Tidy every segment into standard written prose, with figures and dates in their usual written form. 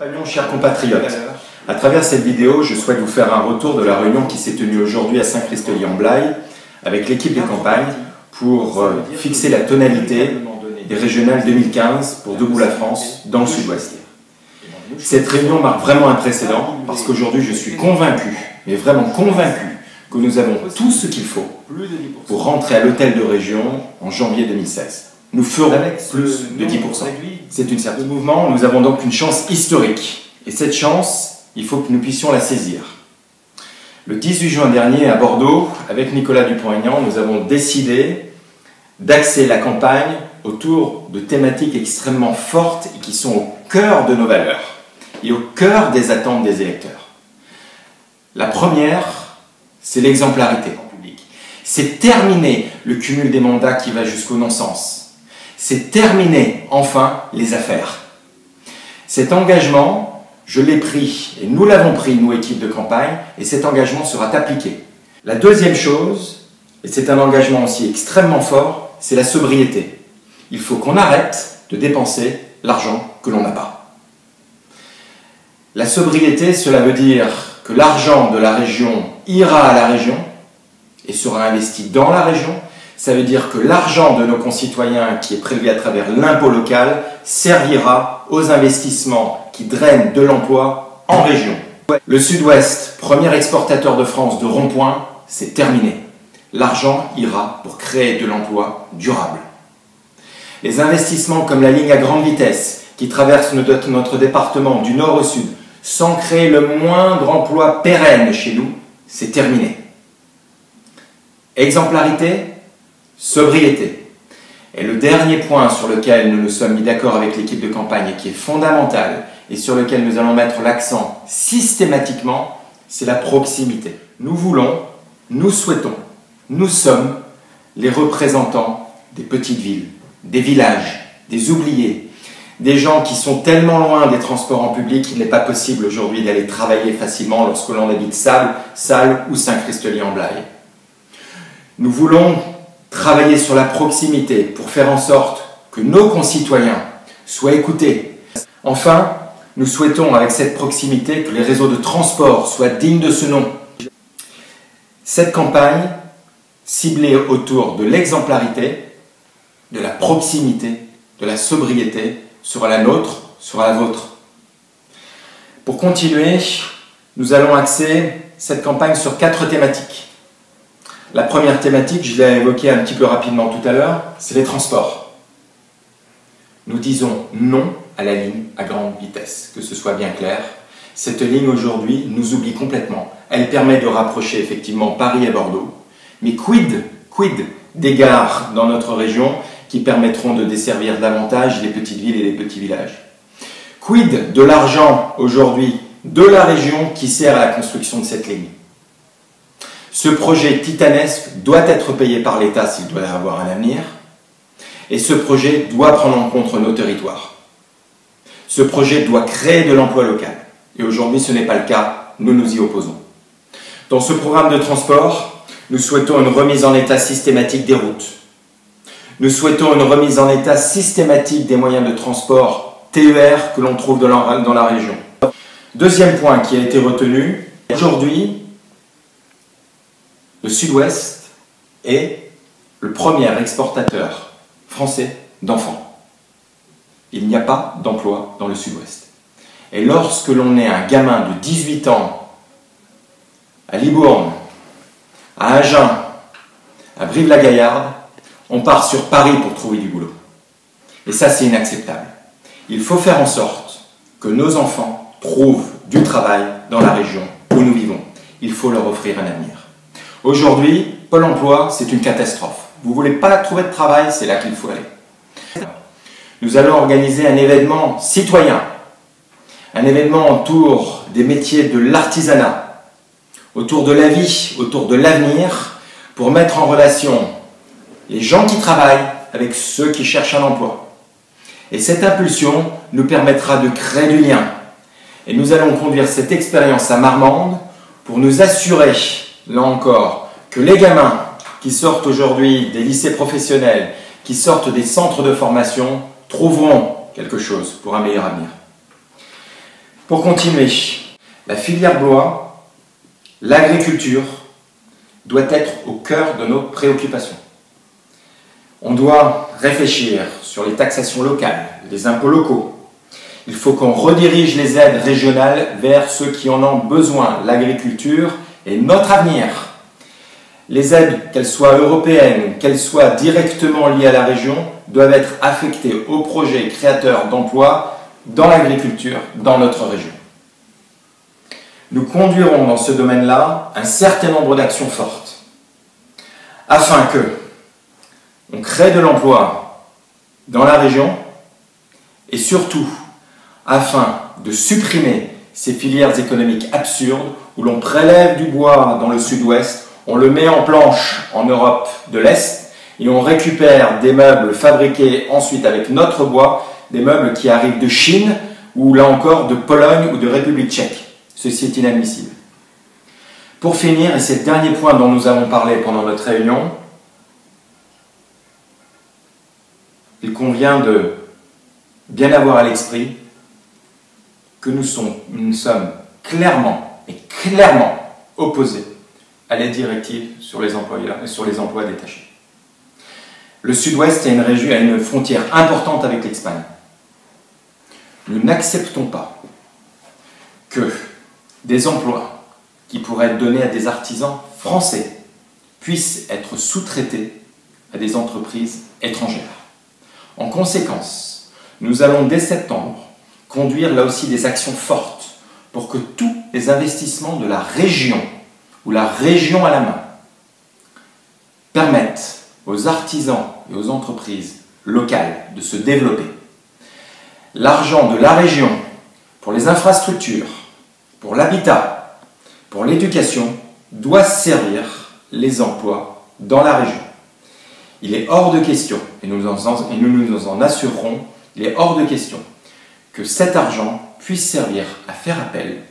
Compagnons, chers compatriotes, à travers cette vidéo, je souhaite vous faire un retour de la réunion qui s'est tenue aujourd'hui à Saint-Christelier-en-Blaye avec l'équipe des campagnes pour fixer la tonalité des régionales 2015 pour Debout la France dans le Sud-Ouest. Cette réunion marque vraiment un précédent parce qu'aujourd'hui je suis convaincu, mais vraiment convaincu, que nous avons tout ce qu'il faut pour rentrer à l'hôtel de région en janvier 2016. Nous ferons plus de 10%. C'est une certaine mouvement, nous avons donc une chance historique. Et cette chance, il faut que nous puissions la saisir. Le 18 juin dernier, à Bordeaux, avec Nicolas Dupont-Aignan, nous avons décidé d'axer la campagne autour de thématiques extrêmement fortes et qui sont au cœur de nos valeurs et au cœur des attentes des électeurs. La première, c'est l'exemplarité en public. C'est terminer le cumul des mandats qui va jusqu'au non-sens. C'est terminer, enfin, les affaires. Cet engagement, je l'ai pris, et nous l'avons pris, nous, équipe de campagne, et cet engagement sera appliqué. La deuxième chose, et c'est un engagement aussi extrêmement fort, c'est la sobriété. Il faut qu'on arrête de dépenser l'argent que l'on n'a pas. La sobriété, cela veut dire que l'argent de la région ira à la région et sera investi dans la région. Ça veut dire que l'argent de nos concitoyens qui est prélevé à travers l'impôt local servira aux investissements qui drainent de l'emploi en région. Le Sud-Ouest, premier exportateur de France de ronds-points, c'est terminé. L'argent ira pour créer de l'emploi durable. Les investissements comme la ligne à grande vitesse qui traverse notre département du nord au sud sans créer le moindre emploi pérenne chez nous, c'est terminé. Exemplarité, sobriété. Et le dernier point sur lequel nous nous sommes mis d'accord avec l'équipe de campagne et qui est fondamental et sur lequel nous allons mettre l'accent systématiquement, c'est la proximité. Nous voulons, nous souhaitons, nous sommes les représentants des petites villes, des villages, des oubliés, des gens qui sont tellement loin des transports en public qu'il n'est pas possible aujourd'hui d'aller travailler facilement lorsque l'on habite Salles ou Saint-Christelier-en-Blaye. Nous voulons travailler sur la proximité pour faire en sorte que nos concitoyens soient écoutés. Enfin, nous souhaitons avec cette proximité que les réseaux de transport soient dignes de ce nom. Cette campagne, ciblée autour de l'exemplarité, de la proximité, de la sobriété, sera la nôtre, sera la vôtre. Pour continuer, nous allons axer cette campagne sur 4 thématiques. La première thématique, je l'ai évoquée un petit peu rapidement tout à l'heure, c'est les transports. Nous disons non à la ligne à grande vitesse, que ce soit bien clair. Cette ligne aujourd'hui nous oublie complètement. Elle permet de rapprocher effectivement Paris et Bordeaux. Mais quid des gares dans notre région qui permettront de desservir davantage les petites villes et les petits villages? Quid de l'argent aujourd'hui de la région qui sert à la construction de cette ligne? Ce projet titanesque doit être payé par l'État s'il doit avoir un avenir, et ce projet doit prendre en compte nos territoires. Ce projet doit créer de l'emploi local, et aujourd'hui ce n'est pas le cas, nous nous y opposons. Dans ce programme de transport, nous souhaitons une remise en état systématique des routes. Nous souhaitons une remise en état systématique des moyens de transport TER que l'on trouve dans la région. Deuxième point qui a été retenu, aujourd'hui, le Sud-Ouest est le premier exportateur français d'enfants. Il n'y a pas d'emploi dans le Sud-Ouest. Et lorsque l'on est un gamin de 18 ans à Libourne, à Agen, à Brive-la-Gaillarde, on part sur Paris pour trouver du boulot. Et ça, c'est inacceptable. Il faut faire en sorte que nos enfants trouvent du travail dans la région où nous vivons. Il faut leur offrir un avenir. Aujourd'hui, Pôle emploi, c'est une catastrophe. Vous ne voulez pas trouver de travail, c'est là qu'il faut aller. Nous allons organiser un événement citoyen, un événement autour des métiers de l'artisanat, autour de la vie, autour de l'avenir, pour mettre en relation les gens qui travaillent avec ceux qui cherchent un emploi. Et cette impulsion nous permettra de créer du lien. Et nous allons conduire cette expérience à Marmande pour nous assurer, là encore, que les gamins qui sortent aujourd'hui des lycées professionnels, qui sortent des centres de formation, trouveront quelque chose pour un meilleur avenir. Pour continuer, la filière bois, l'agriculture, doit être au cœur de nos préoccupations. On doit réfléchir sur les taxations locales, les impôts locaux. Il faut qu'on redirige les aides régionales vers ceux qui en ont besoin. L'agriculture est notre avenir. Les aides, qu'elles soient européennes, qu'elles soient directement liées à la région, doivent être affectées aux projets créateurs d'emplois dans l'agriculture, dans notre région. Nous conduirons dans ce domaine-là un certain nombre d'actions fortes, afin que on crée de l'emploi dans la région et surtout afin de supprimer ces filières économiques absurdes où l'on prélève du bois dans le sud-ouest, on le met en planche en Europe de l'Est et on récupère des meubles fabriqués ensuite avec notre bois, des meubles qui arrivent de Chine ou là encore de Pologne ou de République tchèque. Ceci est inadmissible. Pour finir, et c'est le dernier point dont nous avons parlé pendant notre réunion, il convient de bien avoir à l'esprit que nous sommes clairement opposés à la directive sur les emplois détachés. Le Sud-Ouest a une frontière importante avec l'Espagne. Nous n'acceptons pas que des emplois qui pourraient être donnés à des artisans français puissent être sous-traités à des entreprises étrangères. En conséquence, nous allons dès septembre conduire là aussi des actions fortes pour que tous les investissements de la région ou la région à la main permettent aux artisans et aux entreprises locales de se développer. L'argent de la région pour les infrastructures, pour l'habitat, pour l'éducation, doit servir les emplois dans la région. Il est hors de question, et nous nous en assurerons, il est hors de question que cet argent puisse servir à faire appel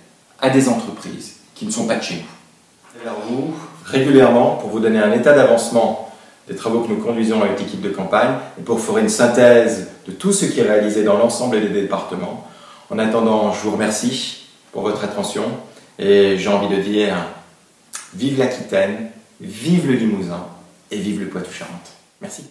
à des entreprises qui ne sont pas de chez nous. Vers vous, régulièrement, pour vous donner un état d'avancement des travaux que nous conduisons avec l'équipe de campagne et pour faire une synthèse de tout ce qui est réalisé dans l'ensemble des départements. En attendant, je vous remercie pour votre attention et j'ai envie de dire vive l'Aquitaine, vive le Limousin et vive le Poitou-Charentes. Merci.